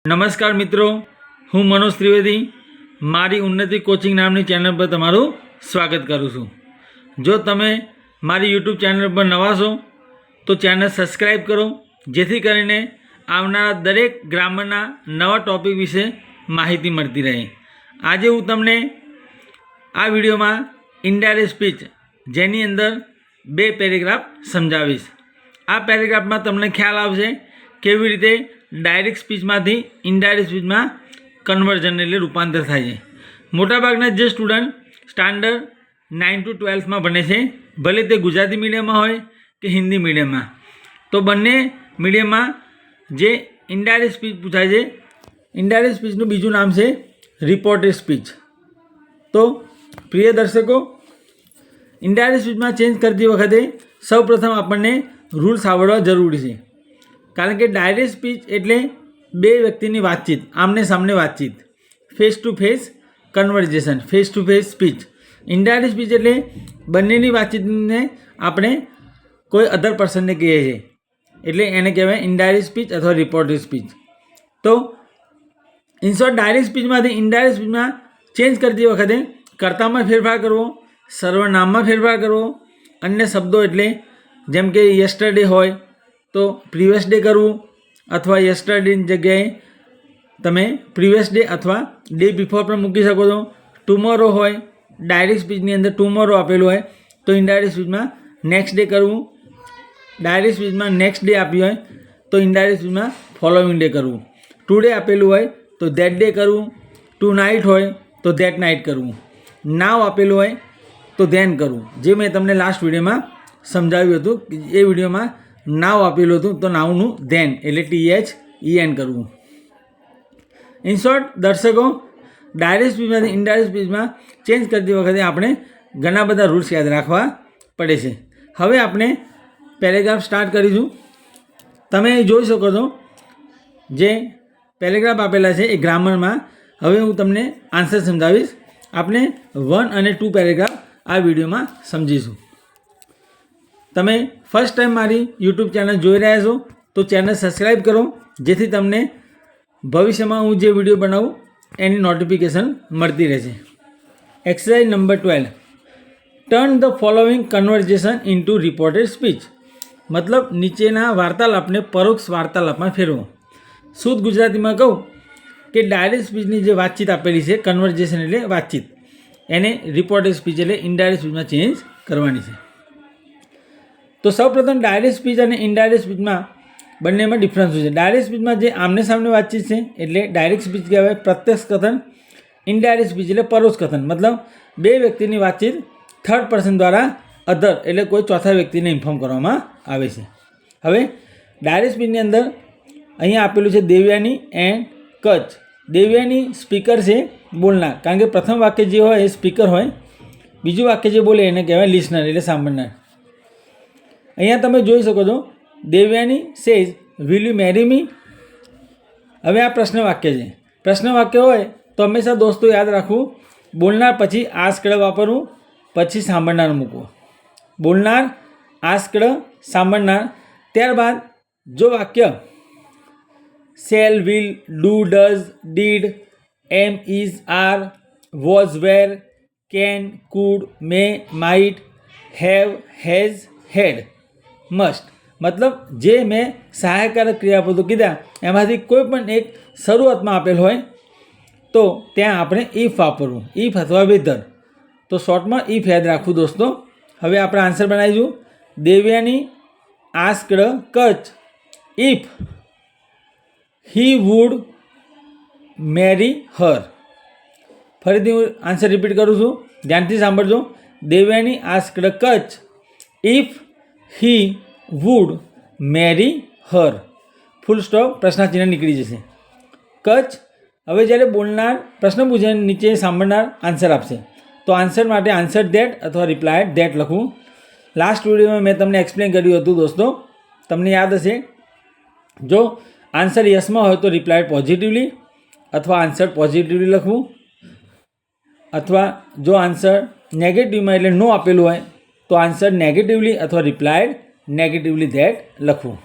નમસ્કાર મિત્રો, હું મનોજ ત્રિવેદી મારી ઉન્નતિ કોચિંગ નામની ચેનલ પર તમારું સ્વાગત કરું છું। જો તમે મારી યુટ્યુબ ચેનલ પર નવા છો તો ચેનલ સબસ્ક્રાઈબ કરો, જેથી કરીને આવનારા દરેક ગ્રામરના નવા ટૉપિક વિશે માહિતી મળતી રહે। આજે હું તમને આ વિડીયોમાં ઇનડાયરેક્ટ સ્પીચ, જેની અંદર 2 પેરેગ્રાફ સમજાવીશ। આ પેરેગ્રાફમાં તમને ખ્યાલ આવશે કેવી રીતે ડાયરેક્ટ સ્પીચમાંથી ઇનડાયરેક્ટ સ્પીચમાં કન્વર્ઝન એટલે રૂપાંતર થાય છે। મોટાભાગના જે સ્ટુડન્ટ સ્ટાન્ડર્ડ 9 to 12માં ભણે છે, ભલે તે ગુજરાતી મીડિયમમાં હોય કે હિન્દી મીડિયમમાં, તો બંને મીડિયમમાં જે ઇનડાયરેક્ટ સ્પીચ પૂછાય છે, ઇનડાયરેક્ટ સ્પીચનું બીજું નામ છે રિપોર્ટેડ સ્પીચ। તો પ્રિય દર્શકો, ઇનડાયરેક્ટ સ્પીચમાં ચેન્જ કરતી વખતે સૌપ્રથમ આપણને રૂલ્સ આવડવા જરૂરી છે, કારણ કે ડાયરેક્ટ સ્પીચ એટલે 2 વ્યક્તિની વાતચીત, આમને સામને વાતચીત, face to face conversion, face to face speech. Indirect speech એટલે બંનેની વાતચીતને આપણે કોઈ અધર પર્સનને કહીએ છીએ, એટલે એને કહેવાય ઇનડાયરેક્ટ સ્પીચ અથવા રિપોર્ટેડ સ્પીચ। તો ઇન શોર્ટ, ડાયરેક્ટ સ્પીચમાંથી ઇનડાયરેક્ટ સ્પીચમાં ચેન્જ કરતી વખતે કર્તામાં ફેરફાર કરવો, સર્વનામમાં ફેરફાર કરવો, અન્ય શબ્દો એટલે જેમ કે યસ્ટરડે હોય તો પ્રીવિયસ ડે કરવું, અથવા યસ્ટરડેની જગ્યાએ તમે પ્રીવિયસ ડે અથવા ડે બિફોર પણ મૂકી શકો છો। ટુમોરો હોય, ડાયરેક્ટ સ્પીચની અંદર ટુમોરો આપેલું હોય તો ઇનડાયરેક્ટ સ્પીચમાં નેક્સ્ટ ડે કરવું, ડાયરેક્ટ સ્પીચમાં નેક્સ્ટ ડે આપ્યું હોય તો ઇનડાયરેક્ટ સ્પીચમાં ફોલોઈંગ ડે કરવું, ટુડે આપેલું હોય તો ધેટ ડે કરવું, ટુ નાઇટ હોય તો ધેટ નાઇટ કરવું, નાવ આપેલું હોય તો ધેન કરવું, જે મેં તમને લાસ્ટ વિડીયોમાં સમજાવ્યું હતું। એ વિડીયોમાં નાવ આપેલું હતું તો નાવનું ધેન એટલે THEN કરવું। ઇન શોર્ટ દર્શકો, ડાયરેક્ટ સ્પીચમાંથી ઇનડાયરેક્ટ સ્પીચમાં ચેન્જ કરતી વખતે આપણે ઘણા બધા રૂલ્સ યાદ રાખવા પડે છે। હવે આપણે પેરેગ્રાફ સ્ટાર્ટ કરીશું। તમે જોઈ શકો છો જે પેરેગ્રાફ આપેલા છે એ ગ્રામરમાં। હવે હું તમને આન્સર સમજાવીશ। આપણે 1 અને 2 પેરેગ્રાફ આ વિડીયોમાં સમજીશું। તમે ફર્સ્ટ ટાઈમ મારી યુટ્યુબ ચેનલ જોઈ રહ્યા છો તો ચેનલ સબસ્ક્રાઈબ કરો, જેથી તમને ભવિષ્યમાં હું જે વિડીયો બનાવું એની નોટિફિકેશન મળતી રહેશે। Exercise number 12, turn the following conversion into reported speech, મતલબ નીચેના વાર્તાલાપને પરોક્ષ વાર્તાલાપમાં ફેરવો। શુદ્ધ ગુજરાતીમાં કહું કે ડાયરેક્ટ સ્પીચની જે વાતચીત આપેલી છે, કન્વર્ઝેશન એટલે વાતચીત, એને રિપોર્ટેડ સ્પીચ એટલે ઇનડાયરેક્ટ સ્પીચમાં ચેન્જ કરવાની છે। તો સૌપ્રથમ ડાયરેક્ટ સ્પીચ અને ઇનડાયરેક્ટ સ્પીચમાં બંનેમાં ડિફરન્સ છે। ડાયરેક્ટ સ્પીચમાં જે આમને સામને વાતચીત છે એટલે ડાયરેક્ટ સ્પીચ કહેવાય પ્રત્યક્ષ કથન, ઇનડાયરેક્ટ સ્પીચ એટલે પરોક્ષ કથન, મતલબ 2 વ્યક્તિની વાતચીત થર્ડ પર્સન દ્વારા અધર એટલે કોઈ ચોથા વ્યક્તિને ઇન્ફોર્મ કરવામાં આવે છે। હવે ડાયરેક્ટ સ્પીચની અંદર અહીંયા આપેલું છે દેવયાની એન્ડ કચ્છ। દેવયાની સ્પીકર છે, બોલનાર, કારણ કે પ્રથમ વાક્ય જે હોય એ સ્પીકર હોય, બીજું વાક્ય જે બોલે એને કહેવાય લિસનર એટલે સાંભળનાર। અહીંયા તમે જોઈ શકો છો Devyani says will you marry me. હવે આ પ્રશ્ન વાક્ય છે। પ્રશ્ન વાક્ય હોય તો હંમેશા દોસ્તો યાદ રાખવું, બોલનાર પછી આસ્કડ વાપરવું, પછી સાંભળનાર મૂકવું। બોલનાર, આસ્કડ, સાંભળનાર। ત્યારબાદ જો વાક્ય shall, will, do, does, did, am, is, are, was, were, can, could, may, might, have, has, had, must, મતલબ જે મેં સહાયકારક ક્રિયાપદો કીધા એમાંથી કોઈ પણ એક શરૂઆતમાં આપેલ હોય તો ત્યાં આપણે ઇફ વાપરવું, ઇફ અથવા વેધર। તો શોર્ટમાં ઇફ યાદ રાખવું દોસ્તો। હવે આપણે આન્સર બનાવીશું। Devyani asked Kutch if he would marry her. ફરીથી હું આન્સર રિપીટ કરું છું, ધ્યાનથી સાંભળજો। Devyani asked Kutch if he would marry her, full stop, પ્રશ્નાચિહ્ન નીકળી જશે। કચ્છ, હવે જ્યારે બોલનાર પ્રશ્ન પૂછે નીચે સાંભળનાર આન્સર આપશે, તો આન્સર માટે આન્સર ધેટ અથવા રિપ્લાય ધેટ લખવું। લાસ્ટ વિડીયોમાં મેં તમને એક્સપ્લેન કર્યું હતું દોસ્તો, તમને યાદ હશે। જો આન્સર યસમાં હોય તો રિપ્લાય પોઝિટિવલી અથવા આન્સર પોઝિટિવલી લખવું, અથવા જો આન્સર નેગેટિવમાં એટલે નો આપેલું હોય તો આન્સર નેગેટિવલી અથવા રિપ્લાયડ નેગેટિવલી ધેટ લખવું।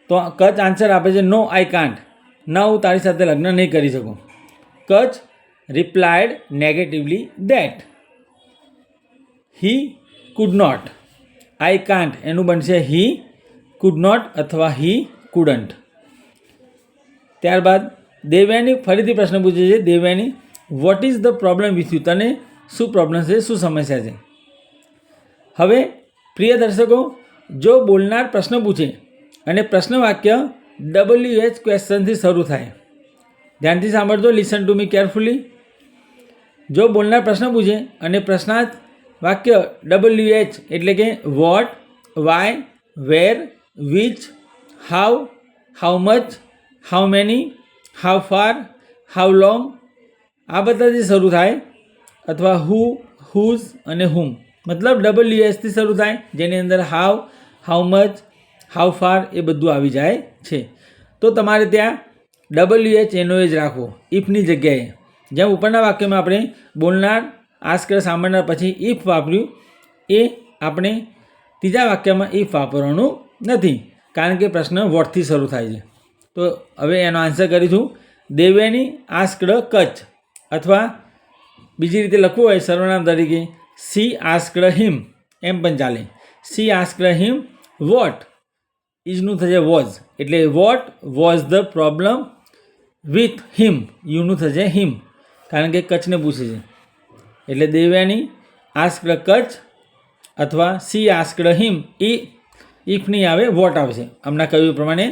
તો કચ્છ આન્સર આપે છે નો આઈ કાન્ટ, ના, હું તારી સાથે લગ્ન નહીં કરી શકું. Kutch replied negatively that he could not. I can't એનું બનશે હી કુડ નોટ અથવા હી કુડન્ટ. ત્યારબાદ દેવયાની ફરીથી પ્રશ્ન પૂછે છે. Devyani, what is the problem with you? તને શું પ્રોબ્લેમ છે, શું સમસ્યા છે? હવે પ્રિય દર્શકો, જો બોલનાર પ્રશ્ન પૂછે અને પ્રશ્ન વાક્ય WH ક્વેશ્ચનથી શરૂ થાય, ધ્યાનથી સાંભળજો, લિસન ટુ મી કેરફુલી. જો બોલનાર પ્રશ્ન પૂછે અને પ્રશ્નાર્થ વાક્ય WH એટલે કે what, why, where, which, how, how much, how many, how far, how long આ બધાથી શરૂ થાય, અથવા હુ, હુઝ અને હુમ, મતલબ WHથી શરૂ થાય, જેની અંદર how, how much, how far એ બધું આવી જાય છે. તો તમારે ત્યાં WH એનો જ રાખવો ઇફની જગ્યાએ. જેમ ઉપરના વાક્યમાં આપણે બોલનાર, આસ્કર, સાંભળનાર પછી ઇફ વાપર્યું, એ આપણે ત્રીજા વાક્યમાં ઇફ વાપરવાનું નથી, કારણ કે પ્રશ્ન વોટથી શરૂ થાય છે. તો હવે એનો આન્સર કરીશું. દેવયાની આસ્કડ કચ્છ, અથવા બીજી રીતે લખવું હોય સર્વનામ તરીકે સી આસ્કડ હિમ એમ પણ ચાલે. સી આસ્કડ હિમ વોટ, ઇઝનું થશે વોઝ, એટલે what was the problem with him, યુનું થશે હિમ, કારણ કે કચ્છને પૂછે છે. એટલે દેવયાની આસ્કડ કચ્છ અથવા સી આસ્કડ હિમ, ઇફ નહીં આવે વોટ આવશે. હમણાં કહ્યું પ્રમાણે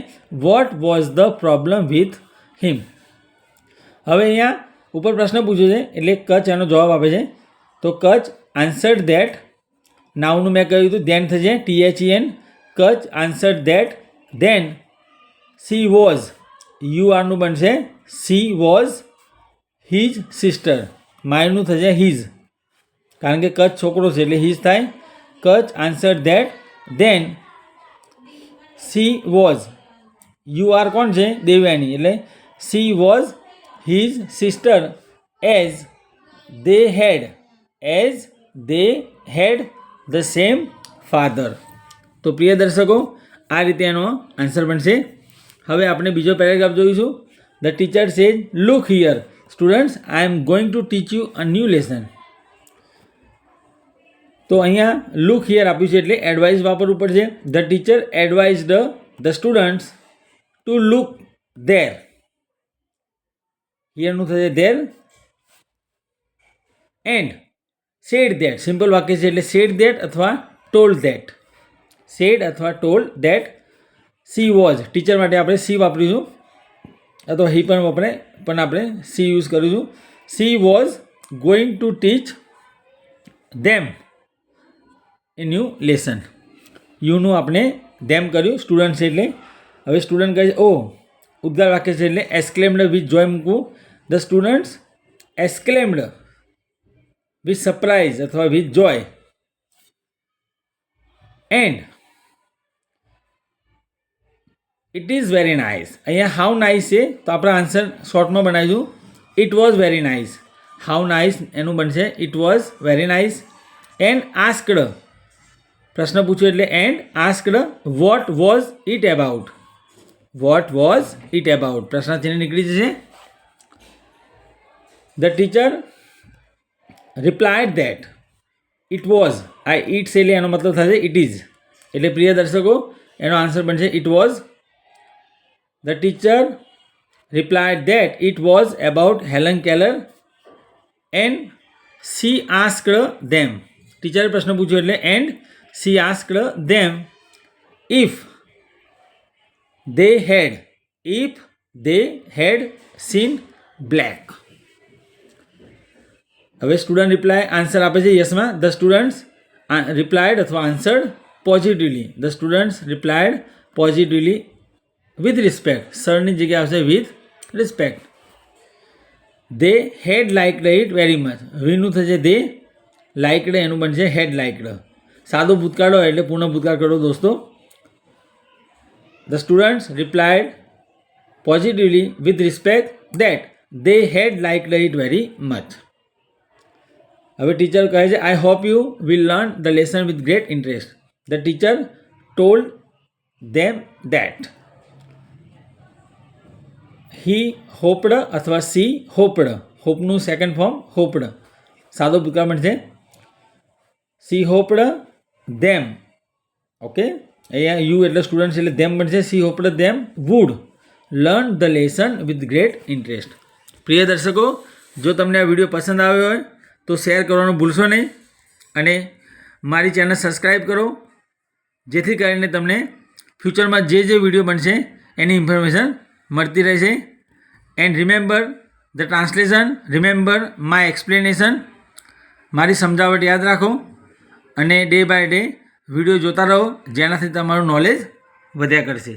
vote was the problem with હિમ. હવે અહીંયા ઉપર પ્રશ્ન પૂછ્યો છે એટલે કચ્છ એનો જવાબ આપે છે. તો કચ્છ આન્સર્ડ ધેટ, નાઉનું મેં કહ્યું હતું ધેન થશે THEN. Kutch answered that then she was, URનું બનશે સી વોઝ હિઝ સિસ્ટર, માયનું થશે હિઝ, કારણ કે કચ્છ છોકરો છે એટલે હિઝ થાય. Kutch answered that then she was, UR કોણ છે? દેવયાની, એટલે she was his sister as they had the same father. તો પ્રિય દર્શકો, આ રીતે એનો આન્સર બનશે. હવે આપણે બીજો પેરેગ્રાફ જોઈશું. ધ ટીચર સેજ, look here students, I am going to teach you a new lesson. તો અહીંયા લુક હિયર આપ્યું છે એટલે એડવાઇસ વાપરવું પડશે. The teacher advised the students to look there, હિયરનું થશે there. And said that, simple વાક્ય છે એટલે સેડ ધેટ અથવા ટોલ્ડ ધેટ. સેડ અથવા told that she was, teacher માટે આપણે સી વાપરીશું, અથવા હી પણ વાપરે, પણ આપણે સી યુઝ કરીશું. She was going to teach them a new lesson. યુનું આપણે ધેમ કર્યું, સ્ટુડન્ટ છે એટલે. હવે સ્ટુડન્ટ કહે છે ઓ, ઉદ્ગાર વાક્ય છે એટલે એસ્ક્લેમ્ડ વિથ જોય મૂકવું. ધ સ્ટુડન્ટ્સ એસ્ક્લેમ્ડ વિથ સરપ્રાઇઝ અથવા with Joy. And it is very nice. અહીંયા હાઉ નાઇસ છે તો આપણે આન્સર શોર્ટમાં બનાવીશું it was very nice. How nice એનું બનશે it was very nice. And asked, પ્રશ્ન પૂછ્યો એટલે and asked what was it about. What was it about, પ્રશ્ન ચિહ્ન નીકળી જશે. The teacher replied that it was, આ ઇટ છે એટલે એનો મતલબ થશે ઇટ ઇઝ, એટલે પ્રિય દર્શકો એનો આન્સર બનશે it was. The teacher replied that it was about Helen Keller and she asked them. ટીચરે પ્રશ્ન પૂછ્યો એટલે and she asked them if they had seen black. હવે સ્ટુડન્ટ રિપ્લાય આન્સર આપે છે યસમાં. ધ સ્ટુડન્ટ્સ રિપ્લાયડ અથવા answered positively. The students replied positively with respect, સરની જગ્યાએ આવશે with respect. They had liked it very much, વીનું થશે દે, લાઇકડ એનું બનશે હેડ લાઇકડ. સાદો ભૂતકાળ હોય એટલે પૂર્ણ ભૂતકાળ કરો દોસ્તો. The students replied positively with respect that they had liked it very much. હવે ટીચર કહે છે I hope you will learn the lesson with great interest. The teacher told them that he hoped અથવા she hoped. હોપનું second form hoped. સાદો ભૂતકાળ બનશે she hoped them. Okay, અહીંયા you એટલે સ્ટુડન્ટ એટલે ધેમ બનશે she hoped them would learn the lesson with great interest. પ્રિય દર્શકો, જો તમને આ વિડીયો પસંદ આવ્યો હોય તો શેર કરવાનું ભૂલશો નહીં અને મારી ચેનલ સબસ્ક્રાઈબ કરો, જેથી કરીને તમને ફ્યુચરમાં જે વિડીયો બનશે એની ઇન્ફોર્મેશન મળતી રહેશે. And remember the translation, remember my explanation. મારી સમજાવટ યાદ રાખો અને ડે બાય ડે વિડીયો જોતા રહો, જેનાથી તમારું નોલેજ વધ્યા કરશે.